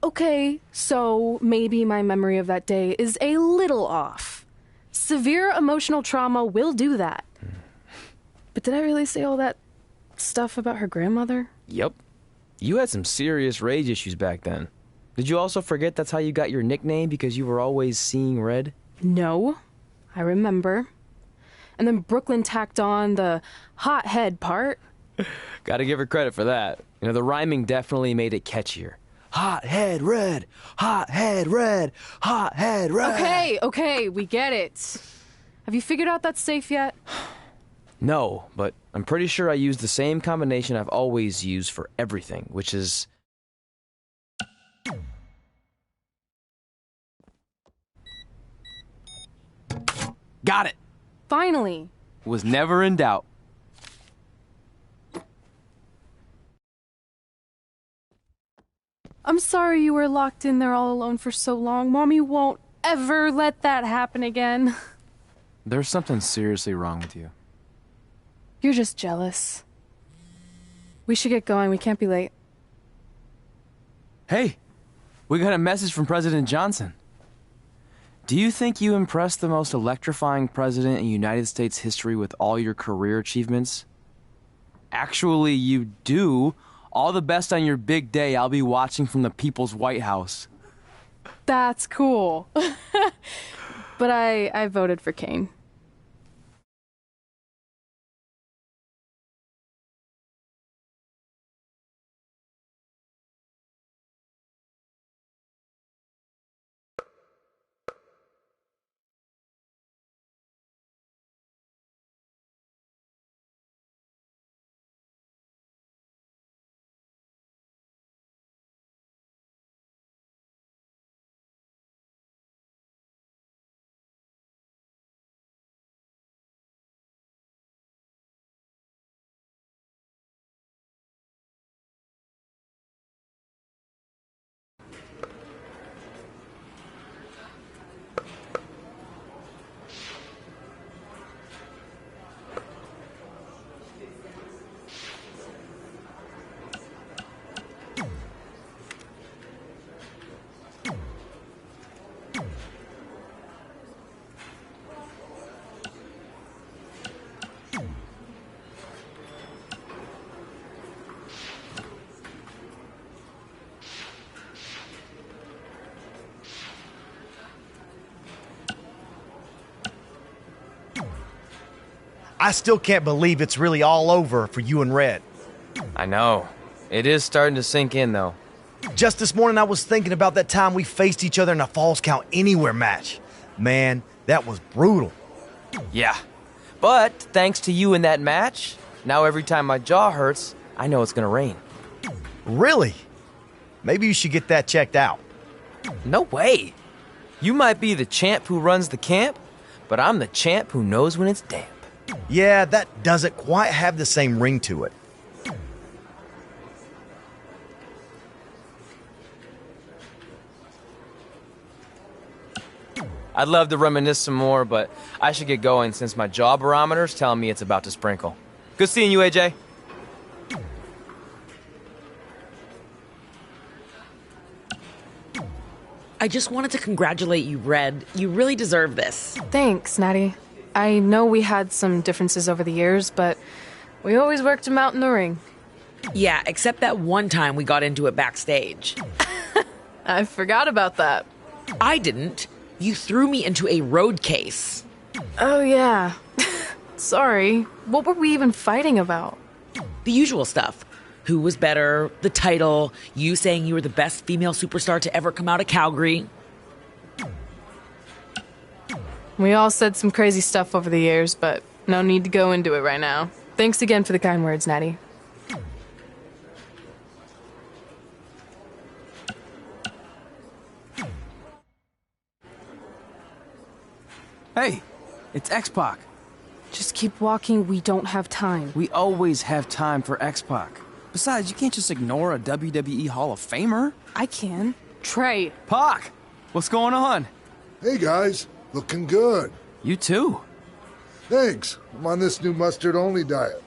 Okay, so maybe my memory of that day is a little off. Severe emotional trauma will do that. But did I really say all that stuff about her grandmother? Yep. You had some serious rage issues back then. Did you also forget that's how you got your nickname because you were always seeing red? No, I remember. And then Brooklyn tacked on the hot head part. Gotta give her credit for that. You know, the rhyming definitely made it catchier. Hot head red, hot head red, hot head red. Okay, we get it. Have you figured out that's safe yet? No, but I'm pretty sure I used the same combination I've always used for everything, which is... Got it! Finally. Was never in doubt. I'm sorry you were locked in there all alone for so long. Mommy won't ever let that happen again. There's something seriously wrong with you. You're just jealous. We should get going. We can't be late. Hey, we got a message from President Johnson. Do you think you impressed the most electrifying president in United States history with all your career achievements? Actually, you do. All the best on your big day. I'll be watching from the People's White House. That's cool. But I voted for Kane. I still can't believe it's really all over for you and Red. I know. It is starting to sink in, though. Just this morning I was thinking about that time we faced each other in a Falls Count Anywhere match. Man, that was brutal. Yeah. But thanks to you in that match, now every time my jaw hurts, I know it's gonna rain. Really? Maybe you should get that checked out. No way. You might be the champ who runs the camp, but I'm the champ who knows when it's damp. Yeah, that doesn't quite have the same ring to it. I'd love to reminisce some more, but I should get going since my jaw barometer's telling me it's about to sprinkle. Good seeing you, AJ. I just wanted to congratulate you, Red. You really deserve this. Thanks, Natty. I know we had some differences over the years, but we always worked them out in the ring. Yeah, except that one time we got into it backstage. I forgot about that. I didn't. You threw me into a road case. Oh, yeah. Sorry. What were we even fighting about? The usual stuff. Who was better, the title, you saying you were the best female superstar to ever come out of Calgary. We all said some crazy stuff over the years, but no need to go into it right now. Thanks again for the kind words, Natty. Hey, it's X-Pac. Just keep walking, we don't have time. We always have time for X-Pac. Besides, you can't just ignore a WWE Hall of Famer. I can. Trey. Pac, what's going on? Hey guys, looking good. You too. Thanks. I'm on this new mustard-only diet.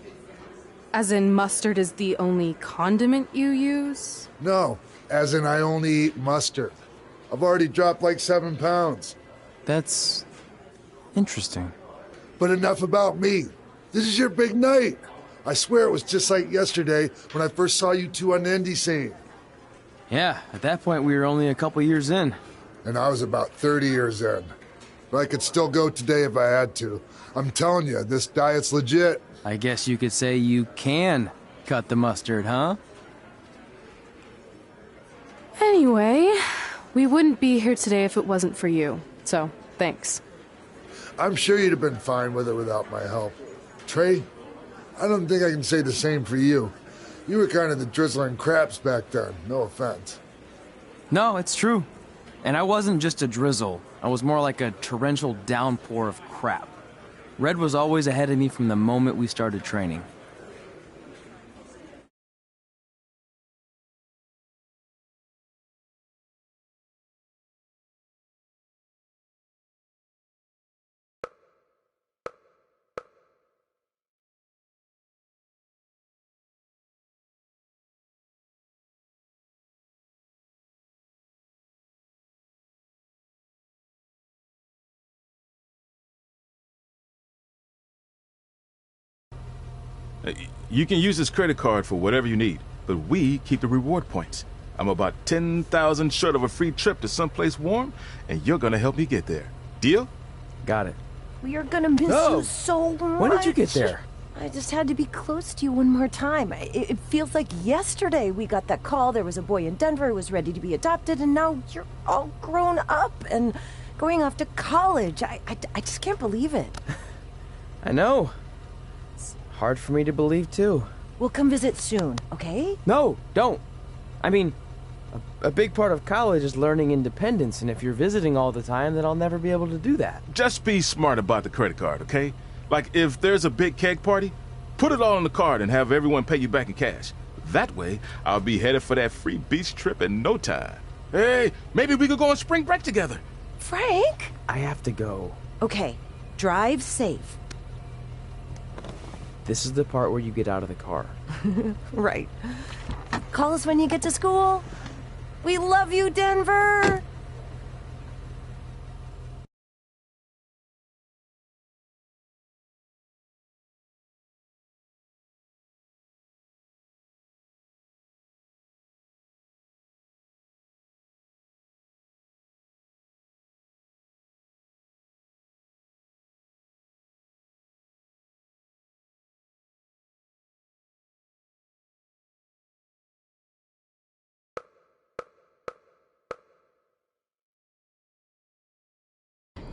As in mustard is the only condiment you use? No, As in, I only eat mustard. I've already dropped like 7 pounds. That's interesting. But enough about me. This is your big night. I swear it was just like yesterday when I first saw you two on the indie scene. Yeah, at that point we were only a couple years in. And I was about 30 years in. But I could still go today if I had to. I'm telling you, this diet's legit. I guess you could say you can cut the mustard, huh? Anyway, we wouldn't be here today if it wasn't for you. So, thanks. I'm sure you'd have been fine with it without my help. Trey, I don't think I can say the same for you. You were kind of the drizzling craps back then, no offense. No, it's true. And I wasn't just a drizzle. I was more like a torrential downpour of crap. Red was always ahead of me from the moment we started training. You can use this credit card for whatever you need, but we keep the reward points. I'm about 10,000 short of a free trip to someplace warm, and you're gonna help me get there. Deal? Got it. We are gonna miss you so much. When did you get there? I just had to be close to you one more time. It feels like yesterday we got that call. There was a boy in Denver who was ready to be adopted, and now you're all grown up and going off to college. I just can't believe it. I know. It's hard for me to believe, too. We'll come visit soon, okay? No, don't. I mean, a big part of college is learning independence, and if you're visiting all the time, then I'll never be able to do that. Just be smart about the credit card, okay? Like, if there's a big keg party, put it all on the card and have everyone pay you back in cash. That way, I'll be headed for that free beach trip in no time. Hey, maybe we could go on spring break together. Frank? I have to go. Okay, drive safe. This is the part where you get out of the car. Right. Call us when you get to school. We love you, Denver!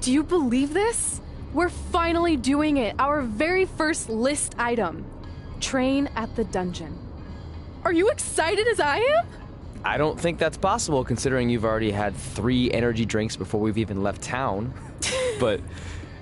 Do you believe this? We're finally doing it. Our very first list item. Train at the dungeon. Are you excited as I am? I don't think that's possible, considering you've already had 3 energy drinks before we've even left town. But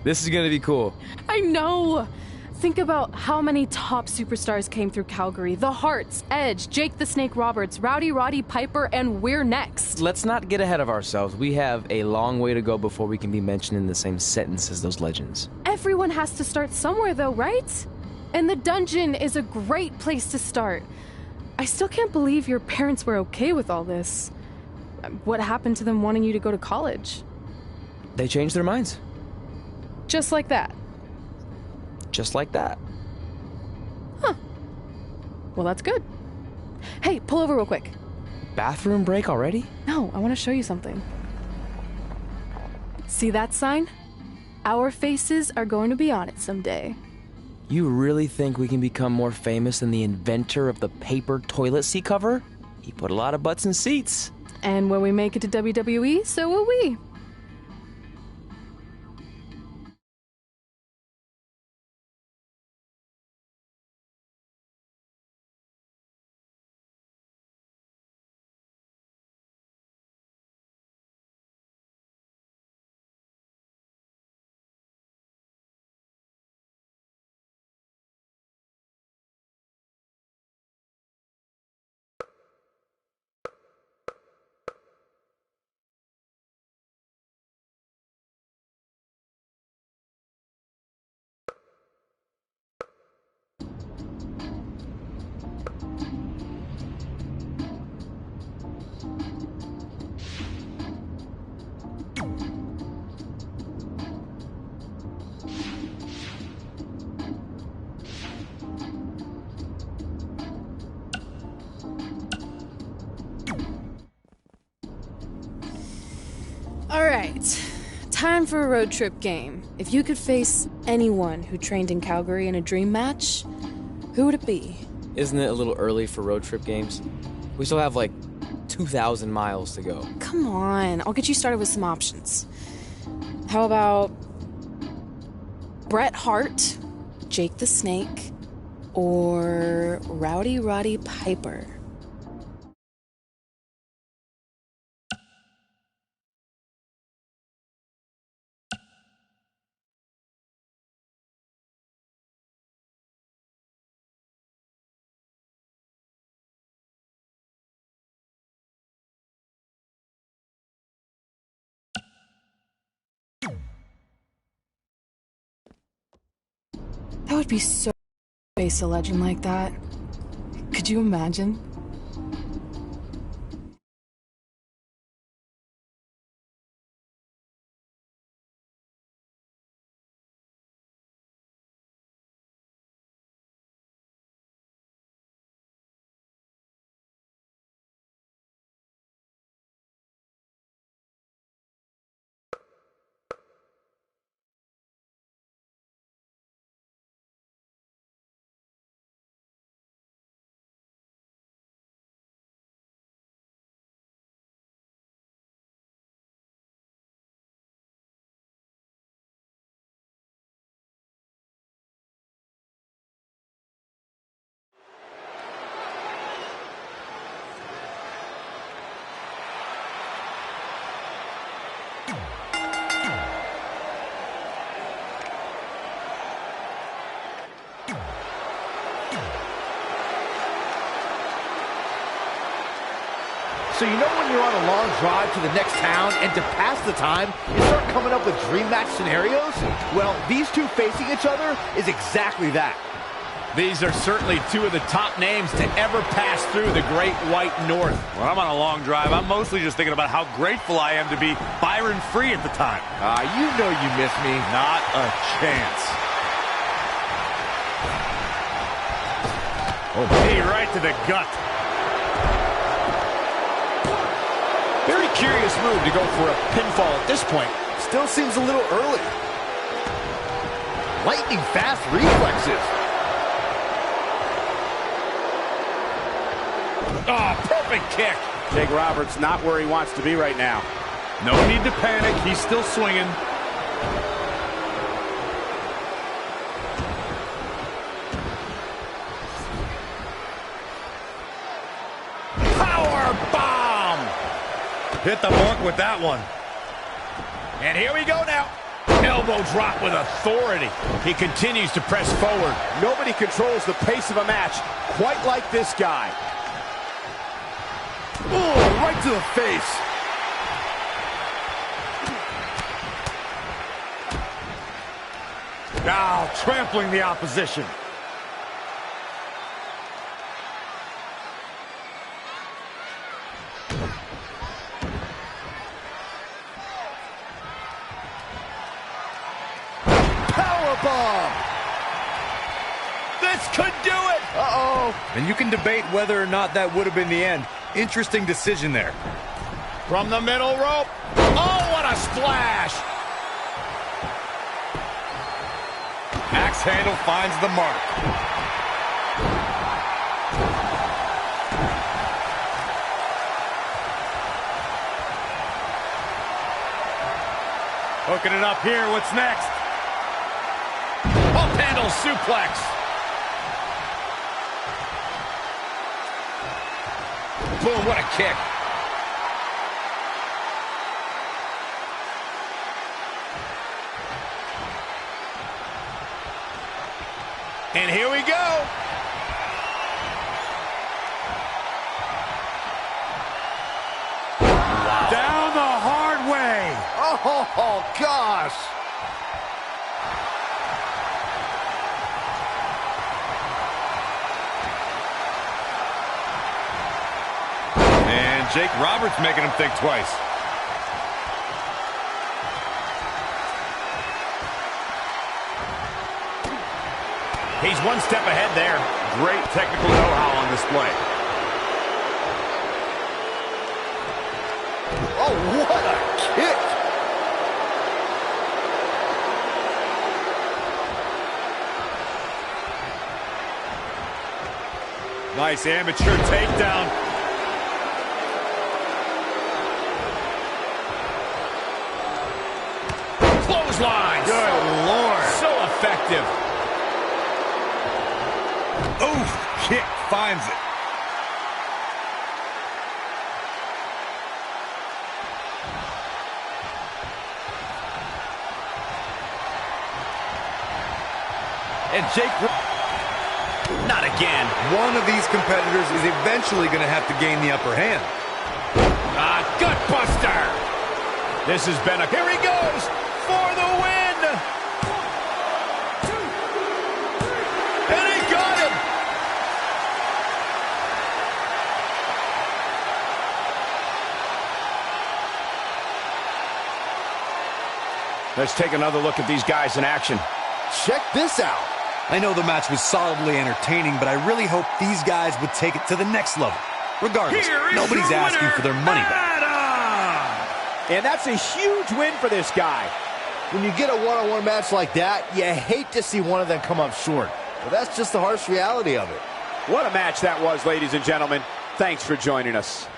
this is gonna be cool. I know. Think about how many top superstars came through Calgary. The Hearts, Edge, Jake the Snake Roberts, Rowdy Roddy Piper, and we're next. Let's not get ahead of ourselves. We have a long way to go before we can be mentioned in the same sentence as those legends. Everyone has to start somewhere though, right? And the dungeon is a great place to start. I still can't believe your parents were okay with all this. What happened to them wanting you to go to college? They changed their minds. Just like that. Just like that. Huh. Well, that's good. Hey, pull over real quick. Bathroom break already? No, I want to show you something. See that sign? Our faces are going to be on it someday. You really think we can become more famous than the inventor of the paper toilet seat cover? He put a lot of butts in seats. And when we make it to WWE, so will we. All right. Time for a road trip game. If you could face anyone who trained in Calgary in a dream match, who would it be? Isn't it a little early for road trip games? We still have like 2,000 miles to go. Come on, I'll get you started with some options. How about Bret Hart, Jake the Snake, or Rowdy Roddy Piper? That would be so face a legend like that. Could you imagine? So you know when you're on a long drive to the next town and to pass the time, you start coming up with dream match scenarios? Well, these two facing each other is exactly that. These are certainly two of the top names to ever pass through the Great White North. When I'm on a long drive, I'm mostly just thinking about how grateful I am to be Byron Free at the time. You know you miss me. Not a chance. Oh, knee right to the gut. Very curious move to go for a pinfall at this point. Still seems a little early. Lightning fast reflexes. Oh, perfect kick. Jake Roberts not where he wants to be right now. No need to panic. He's still swinging. Power bomb! Hit the mark with that one. And here we go now. Elbow drop with authority. He continues to press forward. Nobody controls the pace of a match quite like this guy. Oh, right to the face. Now trampling the opposition. Powerbomb. This could do it. Uh-oh. And you can debate whether or not that would have been the end. Interesting decision there. From the middle rope. Oh, what a splash. Axe handle finds the mark. Hooking it up here. What's next? Up handle suplex. Boom, what a kick. And here we go. Wow. Down the hard way. Oh, gosh. And Jake Roberts making him think twice. He's one step ahead there. Great technical know-how on display. Oh, what a kick. Nice amateur takedown. Clothesline. Good Lord. So effective. Ooh, kick finds it. And Jake... Not again. One of these competitors is eventually going to have to gain the upper hand. Gut buster. This has been a... Here he goes for the win. And he got him. Let's take another look at these guys in action. Check this out. I know the match was solidly entertaining, but I really hope these guys would take it to the next level. Regardless, nobody's asking for their money back. And that's a huge win for this guy. When you get a one-on-one match like that, you hate to see one of them come up short. But that's just the harsh reality of it. What a match that was, ladies and gentlemen. Thanks for joining us.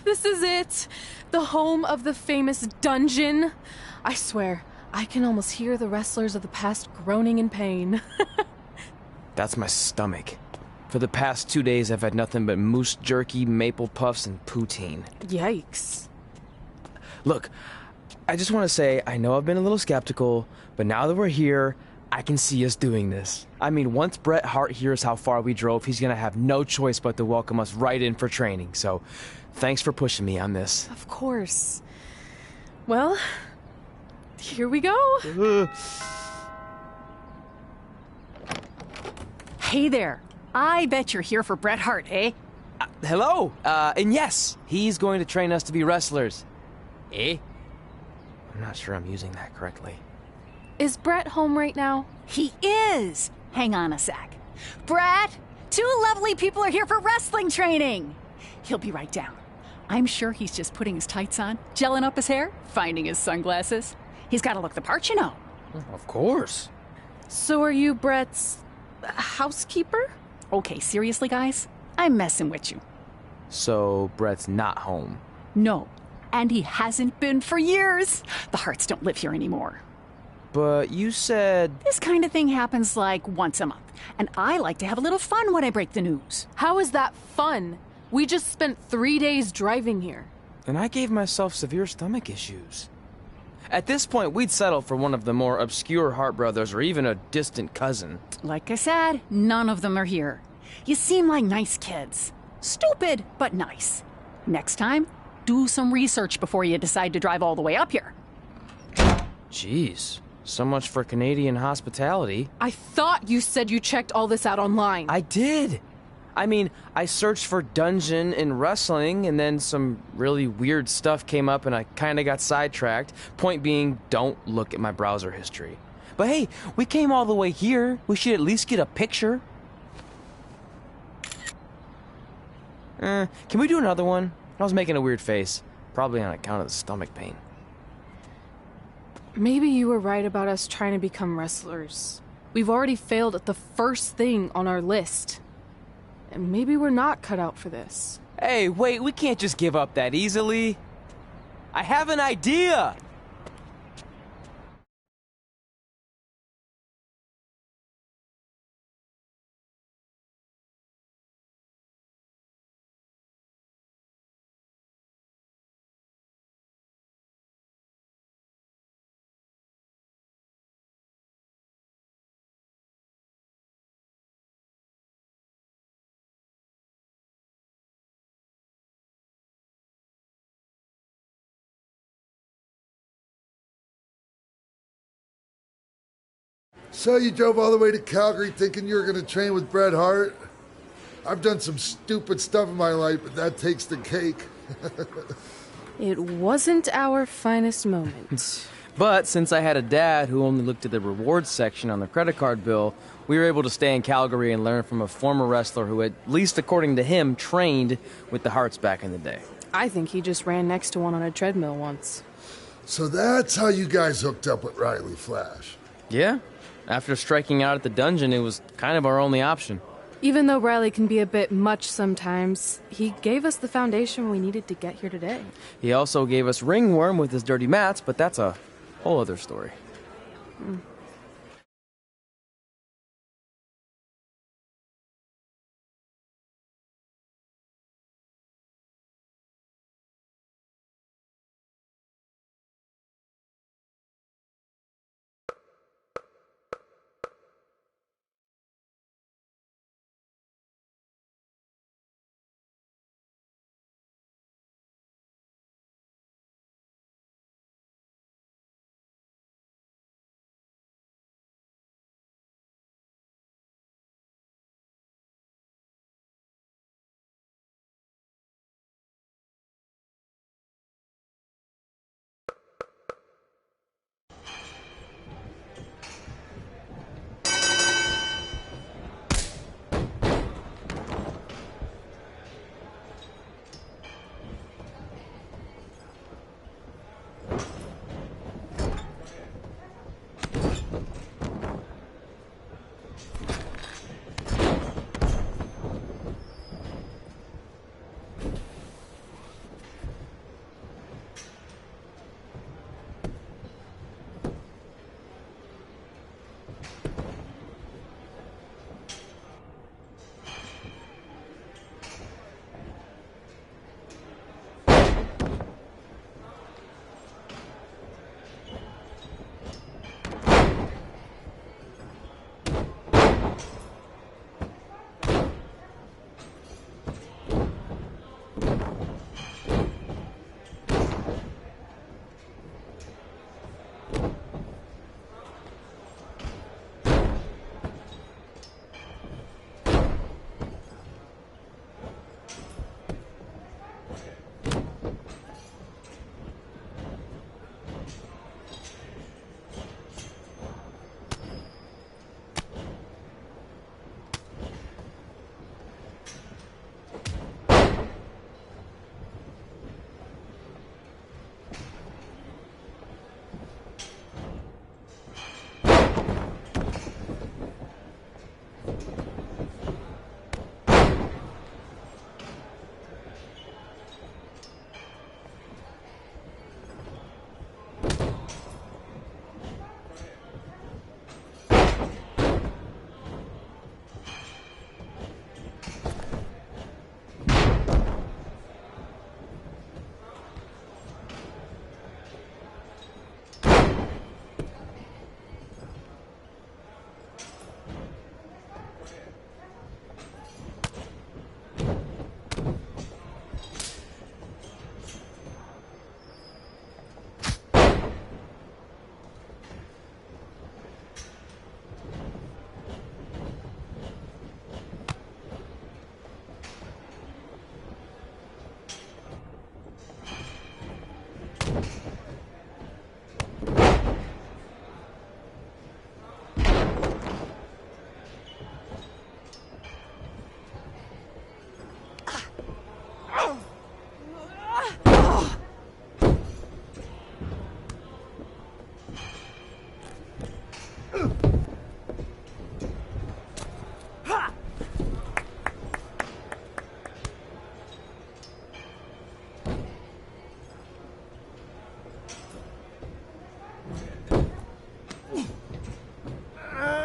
This is it. The home of the famous dungeon. I swear, I can almost hear the wrestlers of the past groaning in pain. That's my stomach. For the past 2 days, I've had nothing but moose jerky, maple puffs, and poutine. Yikes. Look, I just want to say, I know I've been a little skeptical, but now that we're here, I can see us doing this. I mean, once Bret Hart hears how far we drove, he's going to have no choice but to welcome us right in for training. So, thanks for pushing me on this. Of course. Well, here we go. Hey there. I bet you're here for Bret Hart, eh? Hello. And yes, he's going to train us to be wrestlers. Eh? I'm not sure I'm using that correctly. Is Bret home right now? He is. Hang on a sec. Bret, two lovely people are here for wrestling training. He'll be right down. I'm sure he's just putting his tights on, gelling up his hair, finding his sunglasses. He's got to look the part, you know. Of course. So are you Bret's housekeeper? Okay, seriously, guys? I'm messing with you. So Bret's not home? No, and he hasn't been for years. The Harts don't live here anymore. But you said... This kind of thing happens like once a month, and I like to have a little fun when I break the news. How is that fun? We just spent 3 days driving here. And I gave myself severe stomach issues. At this point, we'd settle for one of the more obscure Hart brothers or even a distant cousin. Like I said, none of them are here. You seem like nice kids. Stupid, but nice. Next time, do some research before you decide to drive all the way up here. Jeez. So much for Canadian hospitality. I thought you said you checked all this out online. I did. I mean, I searched for dungeon in wrestling, and then some really weird stuff came up, and I kind of got sidetracked. Point being, don't look at my browser history. But hey, we came all the way here. We should at least get a picture. Can we do another one? I was making a weird face. Probably on account of the stomach pain. Maybe you were right about us trying to become wrestlers. We've already failed at the first thing on our list. And maybe we're not cut out for this. Hey, wait, we can't just give up that easily. I have an idea! So you drove all the way to Calgary thinking you were going to train with Bret Hart? I've done some stupid stuff in my life, but that takes the cake. It wasn't our finest moment. But since I had a dad who only looked at the rewards section on the credit card bill, we were able to stay in Calgary and learn from a former wrestler who, at least according to him, trained with the Harts back in the day. I think he just ran next to one on a treadmill once. So that's how you guys hooked up with Riley Flash. Yeah. After striking out at the dungeon, it was kind of our only option. Even though Riley can be a bit much sometimes, he gave us the foundation we needed to get here today. He also gave us Ringworm with his dirty mats, but that's a whole other story.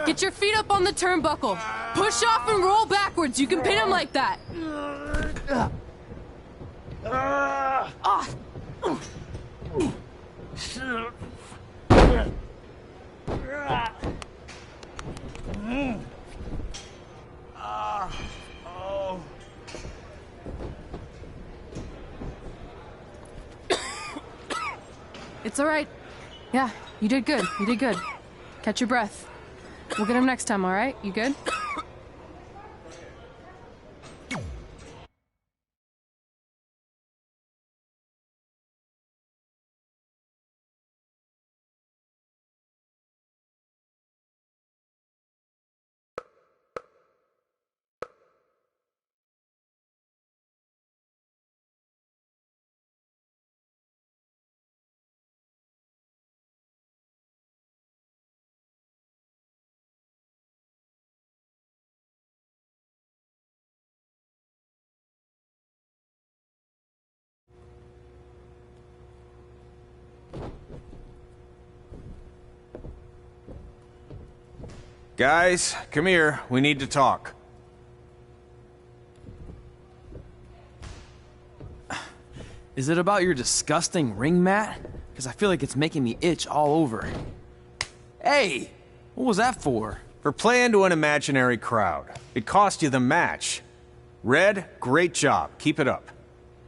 Get your feet up on the turnbuckle. Push off and roll backwards. You can pin him like that. Off. It's all right. Yeah, you did good. You did good. Catch your breath. We'll get him next time, all right? You good? Guys, come here. We need to talk. Is it about your disgusting ring mat? Because I feel like it's making me itch all over. Hey! What was that for? For playing to an imaginary crowd. It cost you the match. Red, great job. Keep it up.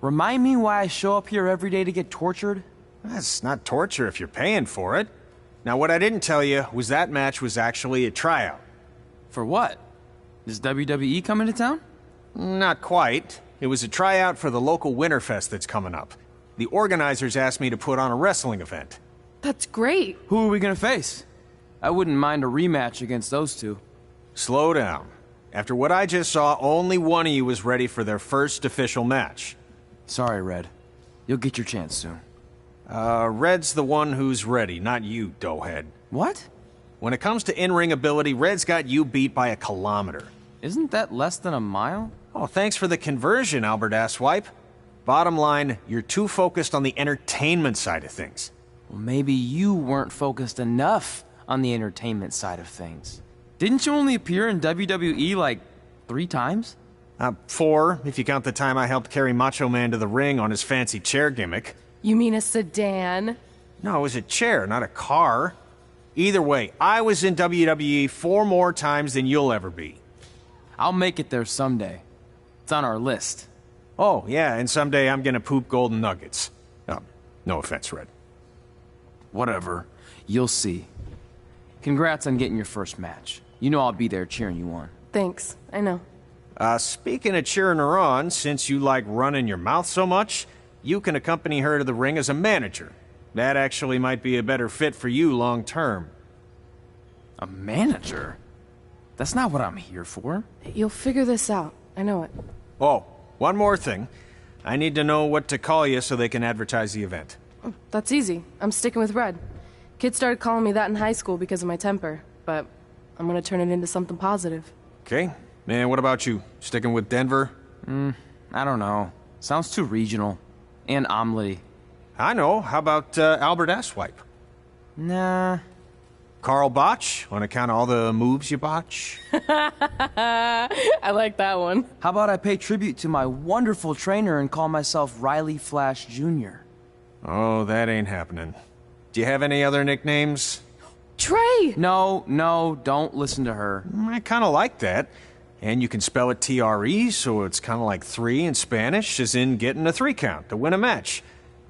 Remind me why I show up here every day to get tortured? That's not torture if you're paying for it. Now, what I didn't tell you was that match was actually a tryout. For what? Is WWE coming to town? Not quite. It was a tryout for the local Winterfest that's coming up. The organizers asked me to put on a wrestling event. That's great. Who are we gonna face? I wouldn't mind a rematch against those two. Slow down. After what I just saw, only one of you was ready for their first official match. Sorry, Red. You'll get your chance soon. Red's the one who's ready, not you, doughhead. What? When it comes to in-ring ability, Red's got you beat by a kilometer. Isn't that less than a mile? Oh, thanks for the conversion, Albert Asswipe. Bottom line, you're too focused on the entertainment side of things. Well, maybe you weren't focused enough on the entertainment side of things. Didn't you only appear in WWE like 3 times? 4, if you count the time I helped carry Macho Man to the ring on his fancy chair gimmick. You mean a sedan? No, it was a chair, not a car. Either way, I was in WWE 4 more times than you'll ever be. I'll make it there someday. It's on our list. Oh, yeah, and someday I'm gonna poop golden nuggets. No offense, Red. Whatever. You'll see. Congrats on getting your first match. You know I'll be there cheering you on. Thanks. I know. Speaking of cheering her on, since you like running your mouth so much, you can accompany her to the ring as a manager. That actually might be a better fit for you long term. A manager? That's not what I'm here for. You'll figure this out. I know it. Oh, one more thing. I need to know what to call you so they can advertise the event. Oh, that's easy. I'm sticking with Red. Kids started calling me that in high school because of my temper, but I'm gonna turn it into something positive. Okay. Man, what about you? Sticking with Denver? I don't know. Sounds too regional. And omelette-y. I know. How about Albert Asswipe? Nah. Carl Botch, on account of all the moves you botch? I like that one. How about I pay tribute to my wonderful trainer and call myself Riley Flash Jr.? Oh, that ain't happening. Do you have any other nicknames? Trey! No, don't listen to her. I kind of like that. And you can spell it T-R-E, so it's kind of like 3 in Spanish, as in getting a 3 count to win a match.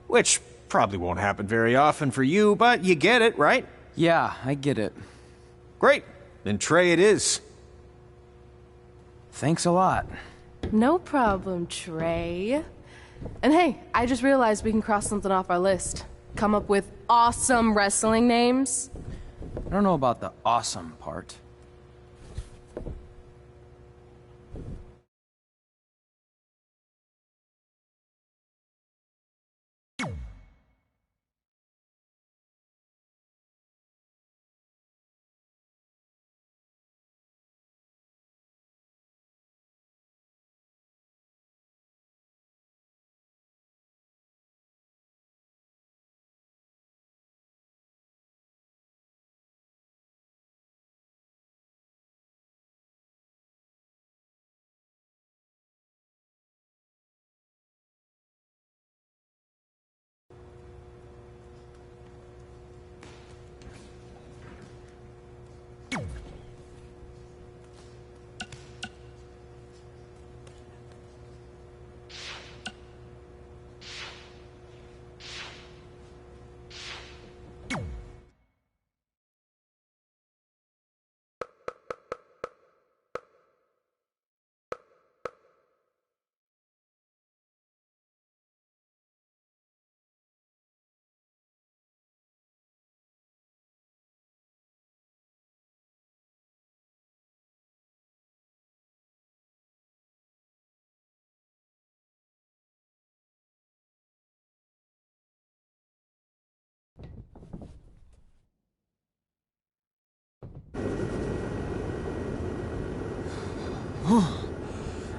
Which probably won't happen very often for you, but you get it, right? Yeah, I get it. Great. Then Trey it is. Thanks a lot. No problem, Trey. And hey, I just realized we can cross something off our list. Come up with awesome wrestling names. I don't know about the awesome part.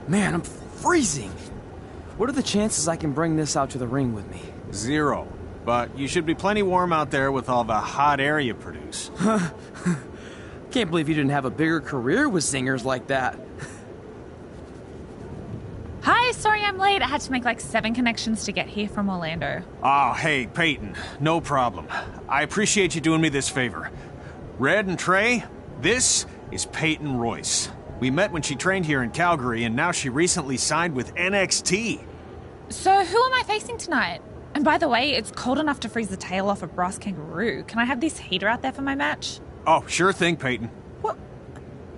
Man, I'm freezing. What are the chances I can bring this out to the ring with me? 0. But you should be plenty warm out there with all the hot air you produce. Can't believe you didn't have a bigger career with singers like that. Hi, sorry I'm late. I had to make like 7 connections to get here from Orlando. Oh, hey, Peyton. No problem. I appreciate you doing me this favor. Red and Trey, this is Peyton Royce. We met when she trained here in Calgary, and now she recently signed with NXT. So who am I facing tonight? And by the way, it's cold enough to freeze the tail off a brass kangaroo. Can I have this heater out there for my match? Oh, sure thing, Peyton. What?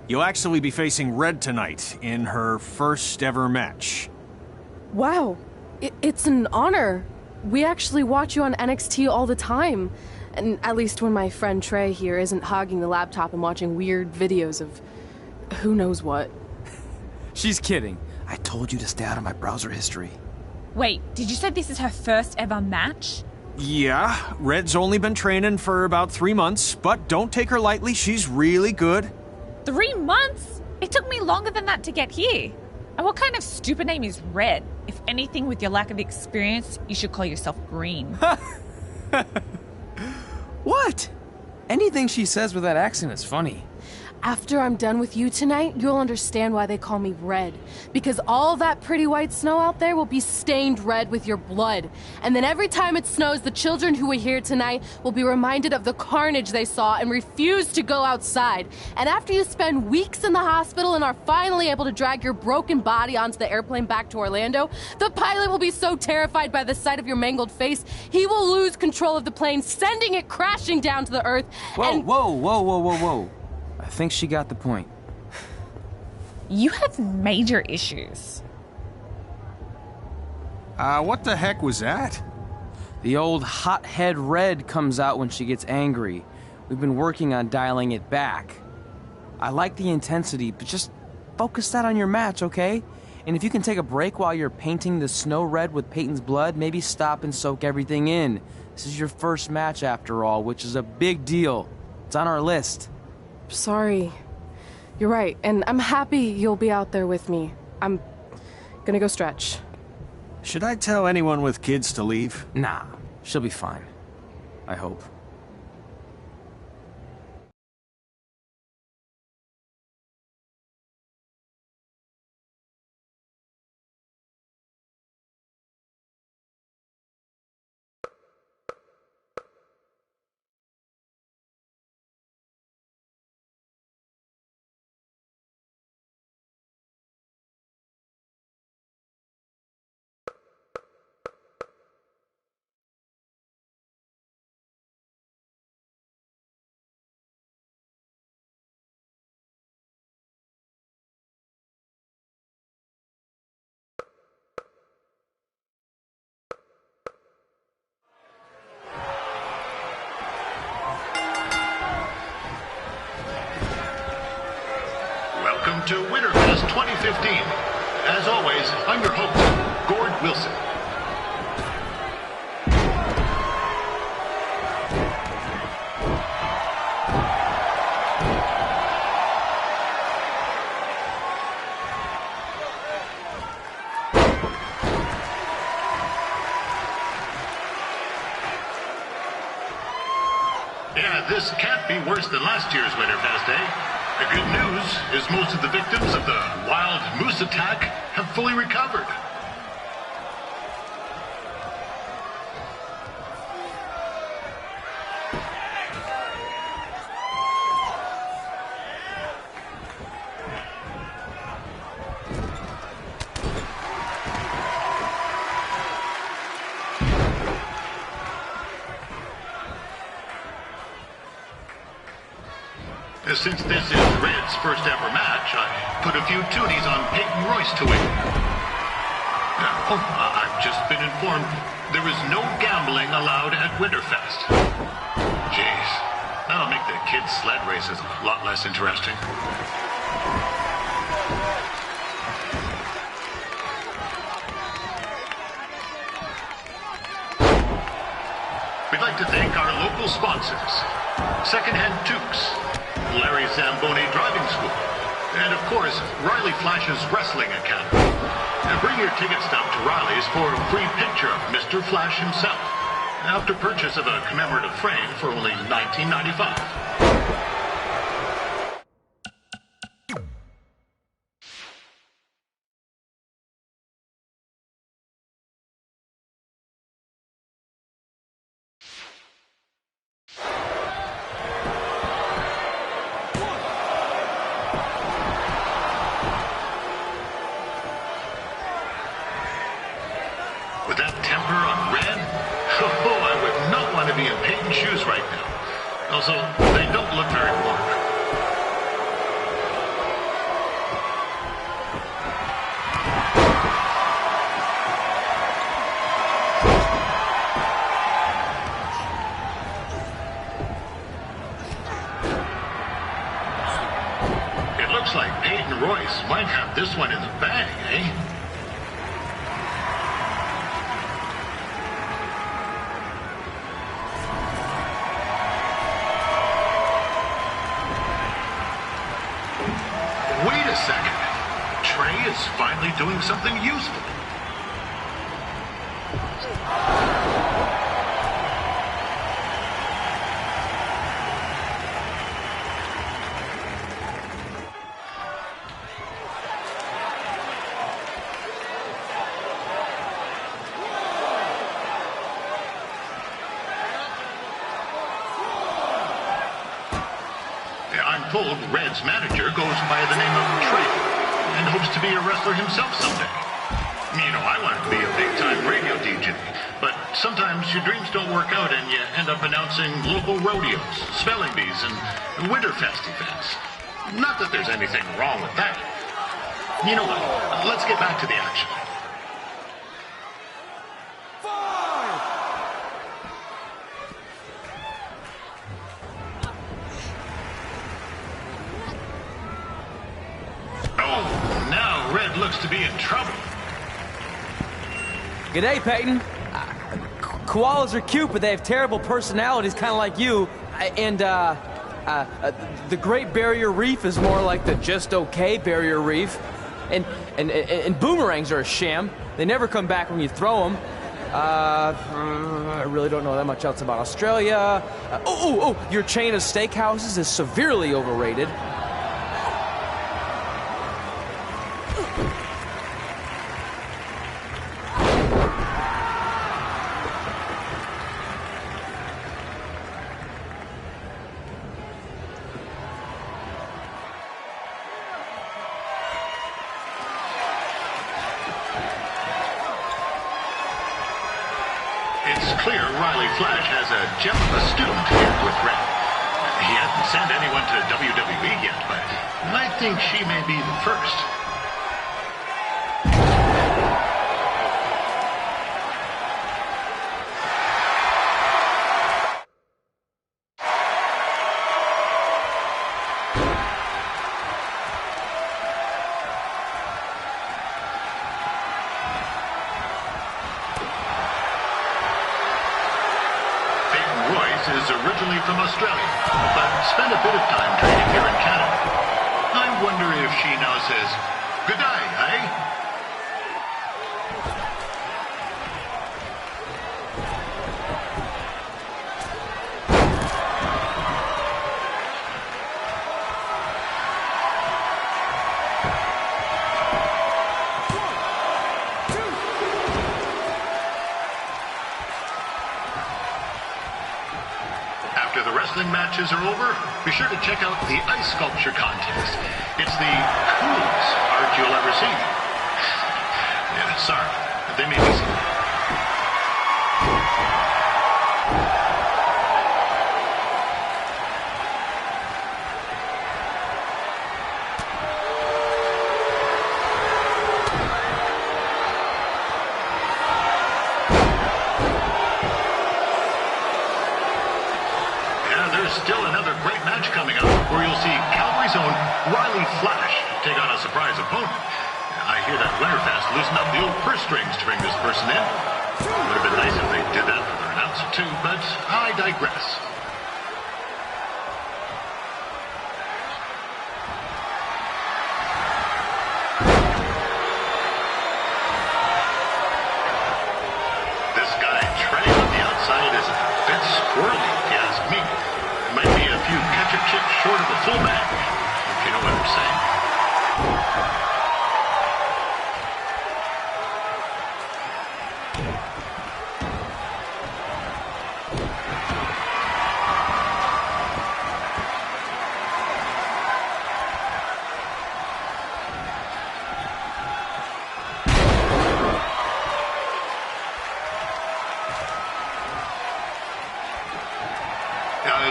You'll actually be facing Red tonight in her first ever match. Wow, it's an honor. We actually watch you on NXT all the time. And at least when my friend Trey here isn't hogging the laptop and watching weird videos of who knows what. She's kidding. I told you to stay out of my browser history. Wait, did you say this is her first ever match? Yeah, Red's only been training for about 3 months, but don't take her lightly, she's really good. 3 months? It took me longer than that to get here. And what kind of stupid name is Red? If anything, with your lack of experience, you should call yourself Green. What? Anything she says with that accent is funny. After I'm done with you tonight, you'll understand why they call me Red. Because all that pretty white snow out there will be stained red with your blood. And then every time it snows, the children who are here tonight will be reminded of the carnage they saw and refuse to go outside. And after you spend weeks in the hospital and are finally able to drag your broken body onto the airplane back to Orlando, the pilot will be so terrified by the sight of your mangled face, he will lose control of the plane, sending it crashing down to the earth. Whoa. I think she got the point. You have major issues. What the heck was that? The old hothead Red comes out when she gets angry. We've been working on dialing it back. I like the intensity, but just focus that on your match, okay? And if you can take a break while you're painting the snow red with Peyton's blood, maybe stop and soak everything in. This is your first match after all, which is a big deal. It's on our list. Sorry. You're right, and I'm happy you'll be out there with me. I'm gonna go stretch. Should I tell anyone with kids to leave? Nah, she'll be fine. I hope. Welcome to Winterfest 2015. As always, I'm your host, Gord Wilson. Yeah, this can't be worse than last year's Winterfest, eh? The good news is most of the victims of the wild moose attack have fully recovered. Since this is Red's first ever match, I put a few toonies on Peyton Royce to win. I've just been informed there is no gambling allowed at Winterfest. Jeez, that'll make the kids' sled races a lot less interesting. We'd like to thank our local sponsors, Secondhand Tukes, Larry Zamboni Driving School, And of course, Riley Flash's Wrestling Academy. Now bring your ticket stub to Riley's for a free picture of Mr. Flash himself, after purchase of a commemorative frame for only $19.95. With that temper on Red, I would not want to be in Peyton's shoes right now. Also, they don't look very warm. It looks like Peyton Royce might have this one in the bag, eh? Wait a second. Trey is finally doing something useful. I'm told Red's manager goes by the name of Trey and hopes to be a wrestler himself someday. You know, I wanted to be a big-time radio DJ, but sometimes your dreams don't work out and you end up announcing local rodeos, spelling bees, and Winterfest events. Not that there's anything wrong with that. You know what? Let's get back to the action. Now Red looks to be in trouble. G'day, Peyton. Koalas are cute, but they have terrible personalities, kind of like you. And the Great Barrier Reef is more like the just okay Barrier Reef. And boomerangs are a sham. They never come back when you throw them. I really don't know that much else about Australia. Your chain of steakhouses is severely overrated. It's clear Riley Flash has a gem of a student here with Red. He hasn't sent anyone to WWE yet, but I think she may be the first. Is originally from Australia, but spent a bit of time training here in Canada. I wonder if she now says, "Good day, eh?" After the wrestling matches are over, be sure to check out the ice sculpture contest. It's the coolest art you'll ever see. Yeah, sorry, they made me see. Still another great match coming up where you'll see Calgary's own Riley Flash take on a surprise opponent. I hear that Winterfest loosened up the old purse strings to bring this person in. Would have been nice if they did that for their announcer too, but I digress. full bag, if you know what I'm saying.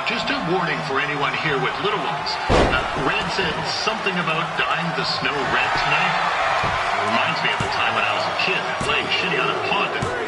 Just a warning for anyone here with little ones. Red said something about dyeing the snow red tonight. It reminds me of the time when I was a kid playing shitty on a pond.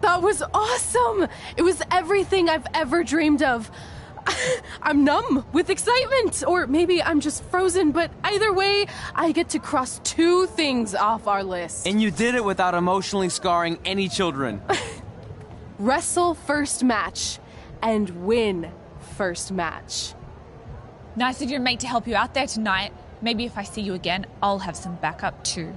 That was awesome! It was everything I've ever dreamed of. I'm numb with excitement, or maybe I'm just frozen, but either way, I get to cross 2 things off our list. And you did it without emotionally scarring any children. Wrestle first match and win first match. Nice of your mate to help you out there tonight. Maybe if I see you again, I'll have some backup too.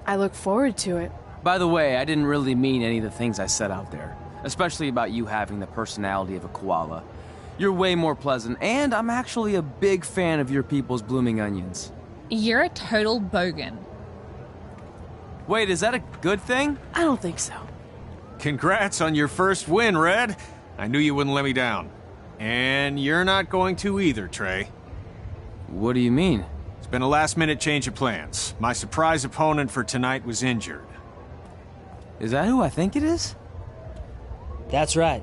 I look forward to it. By the way, I didn't really mean any of the things I said out there, especially about you having the personality of a koala. You're way more pleasant, and I'm actually a big fan of your people's blooming onions. You're a total bogan. Wait, is that a good thing? I don't think so. Congrats on your first win, Red. I knew you wouldn't let me down. And you're not going to either, Trey. What do you mean? It's been a last-minute change of plans. My surprise opponent for tonight was injured. Is that who I think it is? That's right.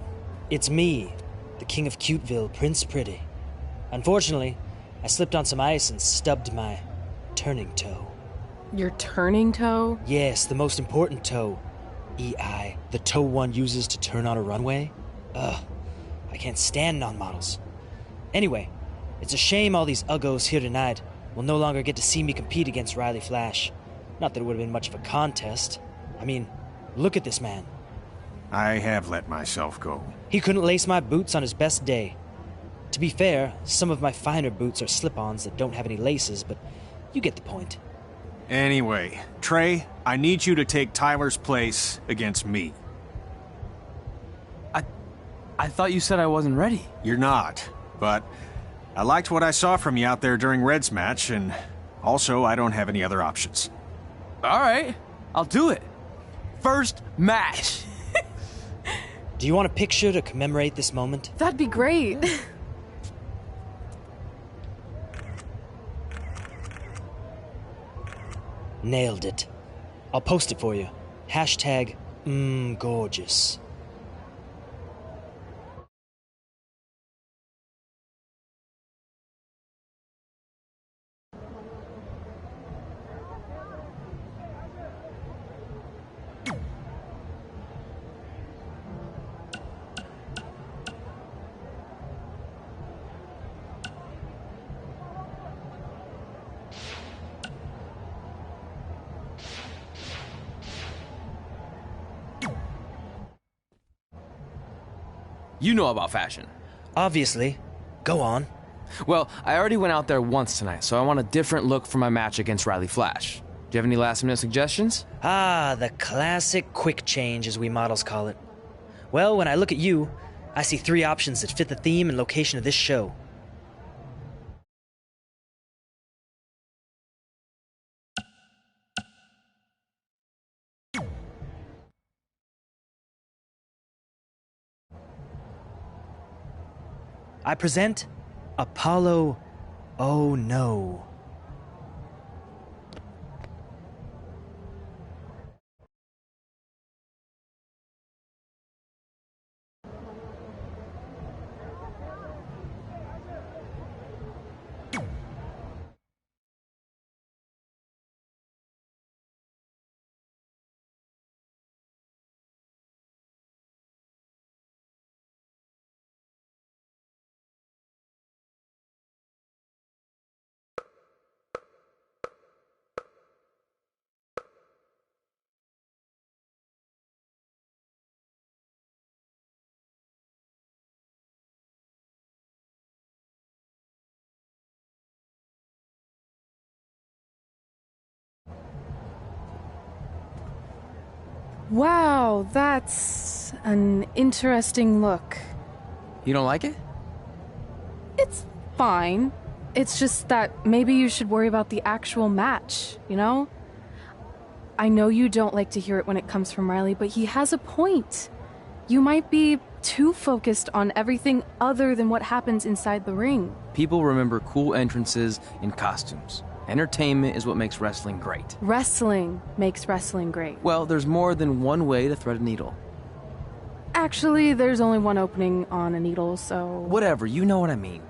It's me, the King of Cuteville, Prince Pretty. Unfortunately, I slipped on some ice and stubbed my turning toe. Your turning toe? Yes, the most important toe. EI, the toe one uses to turn on a runway. Ugh, I can't stand non-models. Anyway, it's a shame all these uggos here tonight will no longer get to see me compete against Riley Flash. Not that it would have been much of a contest. I mean, look at this man. I have let myself go. He couldn't lace my boots on his best day. To be fair, some of my finer boots are slip-ons that don't have any laces, but you get the point. Anyway, Trey, I need you to take Tyler's place against me. I thought you said I wasn't ready. You're not, but I liked what I saw from you out there during Red's match, and also I don't have any other options. All right, I'll do it. First match. Do you want a picture to commemorate this moment? That'd be great. Nailed it. I'll post it for you. Hashtag gorgeous. You know about fashion. Obviously. Go on. Well, I already went out there once tonight, so I want a different look for my match against Riley Flash. Do you have any last-minute suggestions? Ah, the classic quick change, as we models call it. Well, when I look at you, I see 3 options that fit the theme and location of this show. I present Apollo Oh No. Wow, that's an interesting look. You don't like it? It's fine. It's just that maybe you should worry about the actual match, you know? I know you don't like to hear it when it comes from Riley, but he has a point. You might be too focused on everything other than what happens inside the ring. People remember cool entrances and costumes. Entertainment is what makes wrestling great. Wrestling makes wrestling great. Well, there's more than one way to thread a needle. Actually, there's only one opening on a needle, so... Whatever, you know what I mean.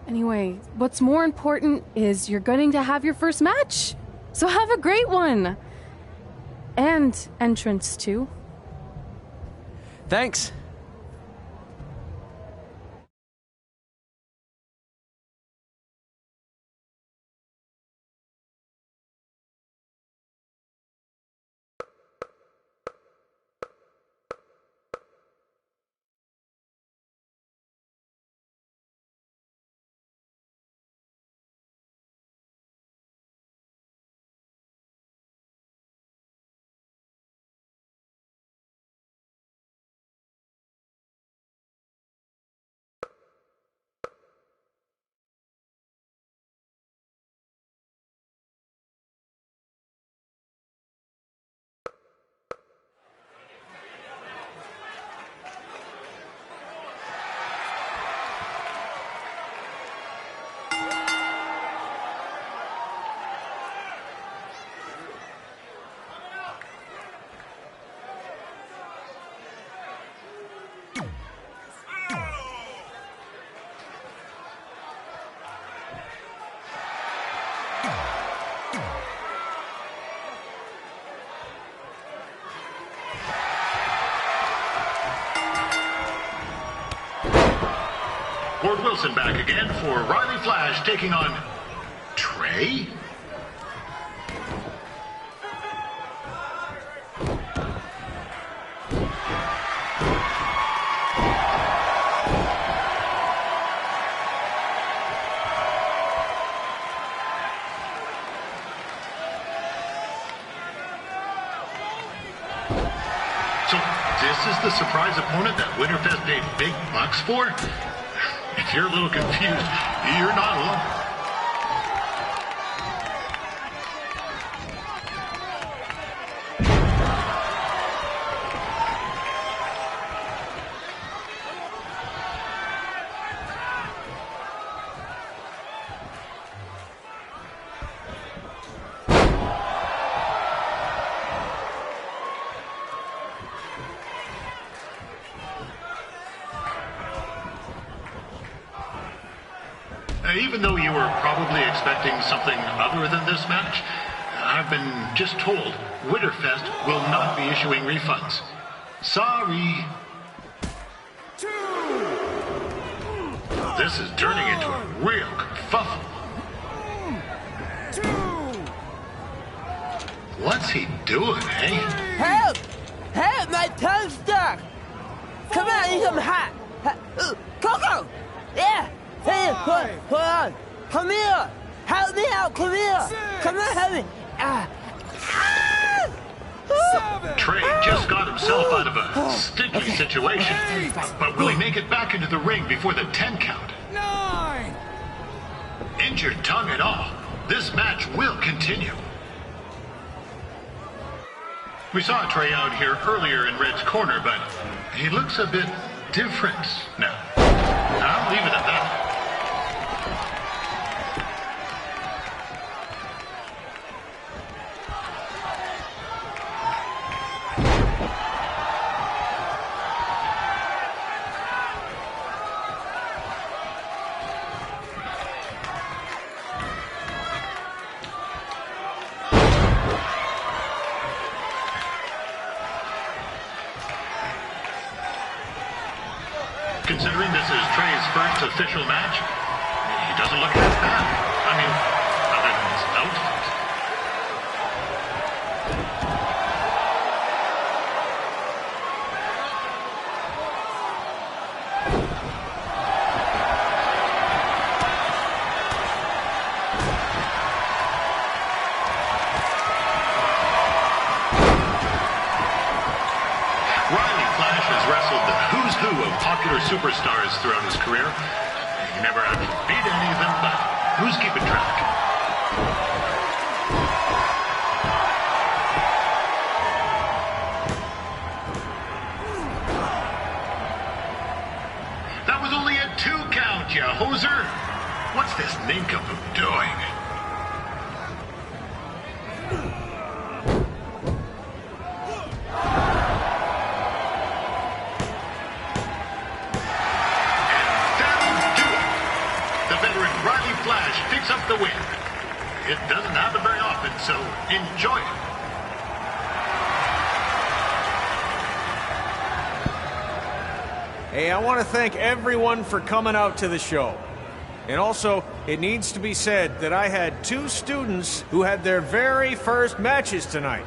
Anyway, what's more important is you're going to have your first match. So have a great one. And entrance, too. Thanks. Ward Wilson back again for Riley Flash taking on Trey. So this is the surprise opponent that Winterfest paid big bucks for? If you're a little confused, you're not alone. Even though you were probably expecting something other than this match, I've been just told Winterfest will not be issuing refunds. Sorry. This is turning into a real kerfuffle. What's he doing, eh? Help! Help! My tongue's stuck! Come on, eat some hot! Coco! Yeah! Hey, hold on! Come here! Help me out! Come here! Come on, help me! Trey just got himself out of a sticky situation, but will he make it back into the ring before the 10 count? 9! Injured tongue and all, this match will continue. We saw Trey out here earlier in Red's corner, but he looks a bit different now. I'll leave it at Considering this is Trey's first official match, he doesn't look half bad. I mean, other than his outfit. Of popular superstars throughout his career. He never actually beat any of them, but who's keeping track? That was only a 2 count, you hoser. What's this nincompoop doing? Picks up the win. It doesn't happen very often, so enjoy it. Hey, I want to thank everyone for coming out to the show. And also, it needs to be said that I had 2 students who had their very first matches tonight.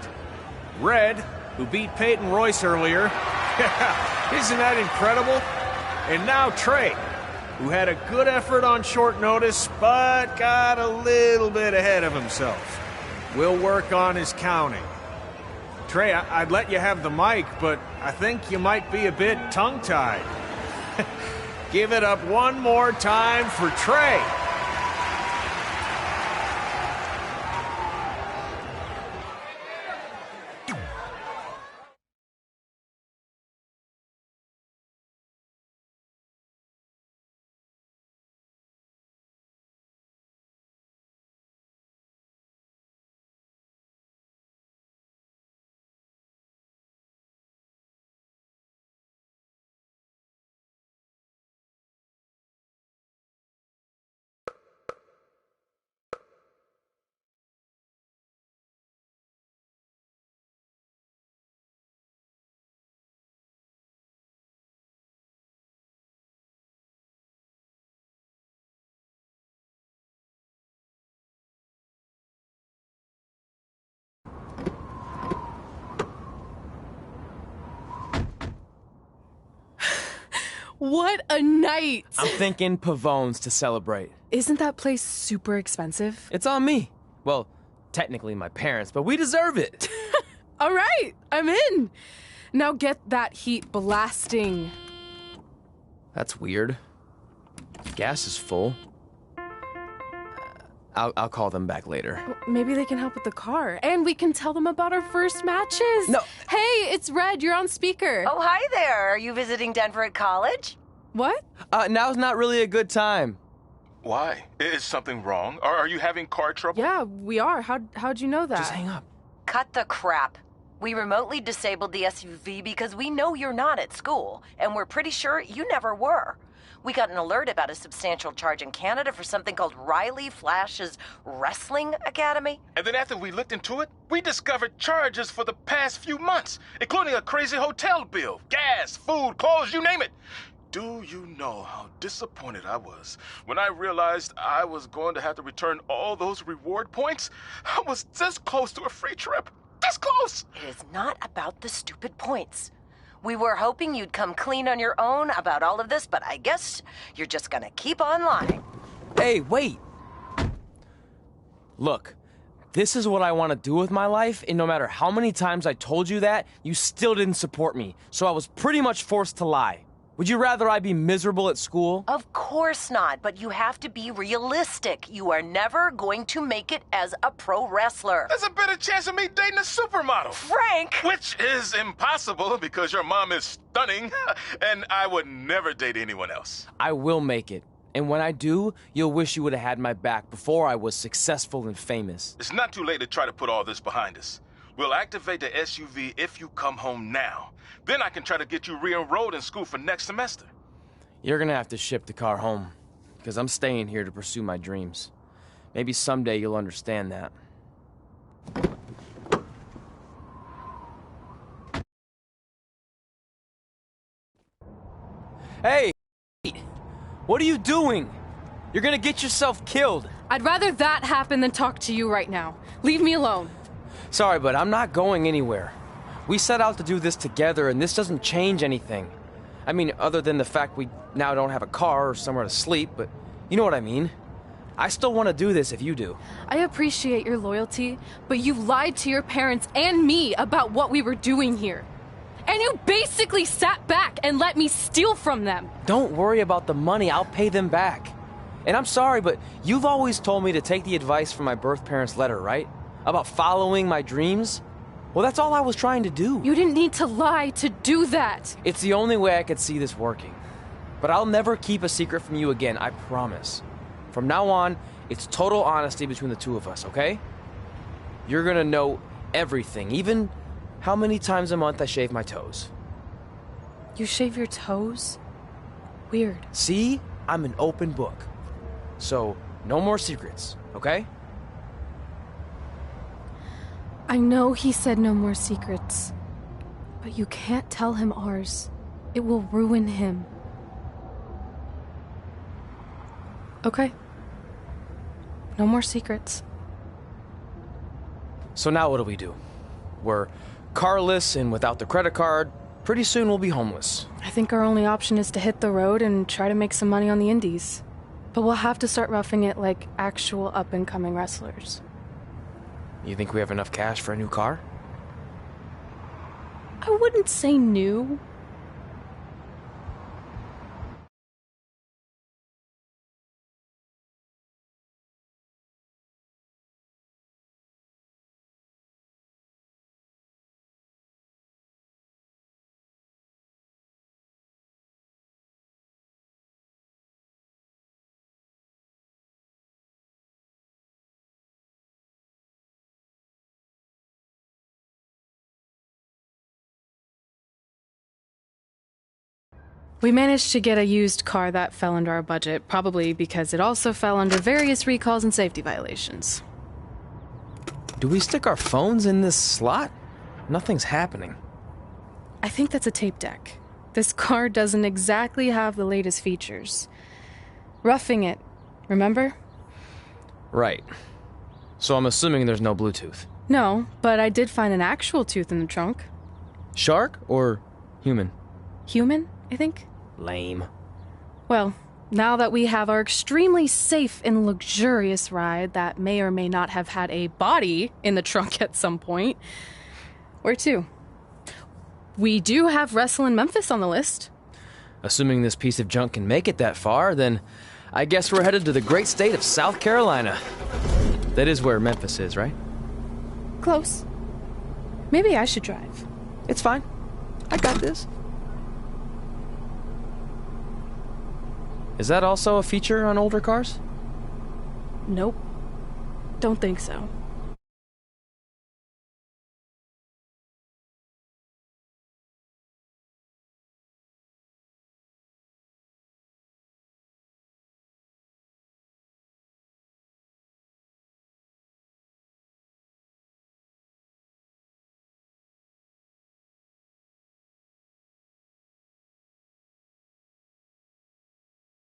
Red, who beat Peyton Royce earlier. Isn't that incredible? And now Trey, who had a good effort on short notice, but got a little bit ahead of himself. We'll work on his counting. Trey, I'd let you have the mic, but I think you might be a bit tongue-tied. Give it up one more time for Trey. What a night! I'm thinking Pavone's to celebrate. Isn't that place super expensive? It's on me. Well, technically my parents, but we deserve it. All right, I'm in. Now get that heat blasting. That's weird. Gas is full. I'll call them back later. Maybe they can help with the car. And we can tell them about our first matches. No. Hey, it's Red. You're on speaker. Oh, hi there. Are you visiting Denver at college? What? Now's not really a good time. Why? Is something wrong? Are you having car trouble? Yeah, we are. How'd you know that? Just hang up. Cut the crap. We remotely disabled the SUV because we know you're not at school, and we're pretty sure you never were. We got an alert about a substantial charge in Canada for something called Riley Flash's Wrestling Academy. And then after we looked into it, we discovered charges for the past few months, including a crazy hotel bill, gas, food, clothes, you name it. Do you know how disappointed I was when I realized I was going to have to return all those reward points? I was this close to a free trip. This close! It is not about the stupid points. We were hoping you'd come clean on your own about all of this, but I guess you're just gonna keep on lying. Hey, wait. Look, this is what I want to do with my life, and no matter how many times I told you that, you still didn't support me, so I was pretty much forced to lie. Would you rather I be miserable at school? Of course not, but you have to be realistic. You are never going to make it as a pro wrestler. There's a better chance of me dating a supermodel. Frank! Which is impossible because your mom is stunning, and I would never date anyone else. I will make it. And when I do, you'll wish you would have had my back before I was successful and famous. It's not too late to try to put all this behind us. We'll activate the SUV if you come home now. Then I can try to get you re-enrolled in school for next semester. You're gonna have to ship the car home, because I'm staying here to pursue my dreams. Maybe someday you'll understand that. Hey! What are you doing? You're gonna get yourself killed. I'd rather that happen than talk to you right now. Leave me alone. Sorry, but I'm not going anywhere. We set out to do this together, and this doesn't change anything. I mean, other than the fact we now don't have a car or somewhere to sleep, but you know what I mean. I still want to do this if you do. I appreciate your loyalty, but you lied to your parents and me about what we were doing here. And you basically sat back and let me steal from them. Don't worry about the money, I'll pay them back. And I'm sorry, but you've always told me to take the advice from my birth parents' letter, right? About following my dreams? Well, that's all I was trying to do. You didn't need to lie to do that. It's the only way I could see this working. But I'll never keep a secret from you again, I promise. From now on, it's total honesty between the two of us, okay? You're gonna know everything, even how many times a month I shave my toes. You shave your toes? Weird. See? I'm an open book. So, no more secrets, okay? I know he said no more secrets, but you can't tell him ours. It will ruin him. Okay. No more secrets. So now what do? We're carless and without the credit card. Pretty soon we'll be homeless. I think our only option is to hit the road and try to make some money on the indies. But we'll have to start roughing it like actual up-and-coming wrestlers. You think we have enough cash for a new car? I wouldn't say new. We managed to get a used car that fell under our budget, probably because it also fell under various recalls and safety violations. Do we stick our phones in this slot? Nothing's happening. I think that's a tape deck. This car doesn't exactly have the latest features. Roughing it, remember? Right. So I'm assuming there's no Bluetooth. No, but I did find an actual tooth in the trunk. Shark or human? Human, I think. Lame. Well, now that we have our extremely safe and luxurious ride that may or may not have had a body in the trunk at some point, where to? We do have Wrestle in Memphis on the list. Assuming this piece of junk can make it that far, then I guess we're headed to the great state of South Carolina. That is where Memphis is, right? Close. Maybe I should drive. It's fine. I got this. Is that also a feature on older cars? Nope. Don't think so.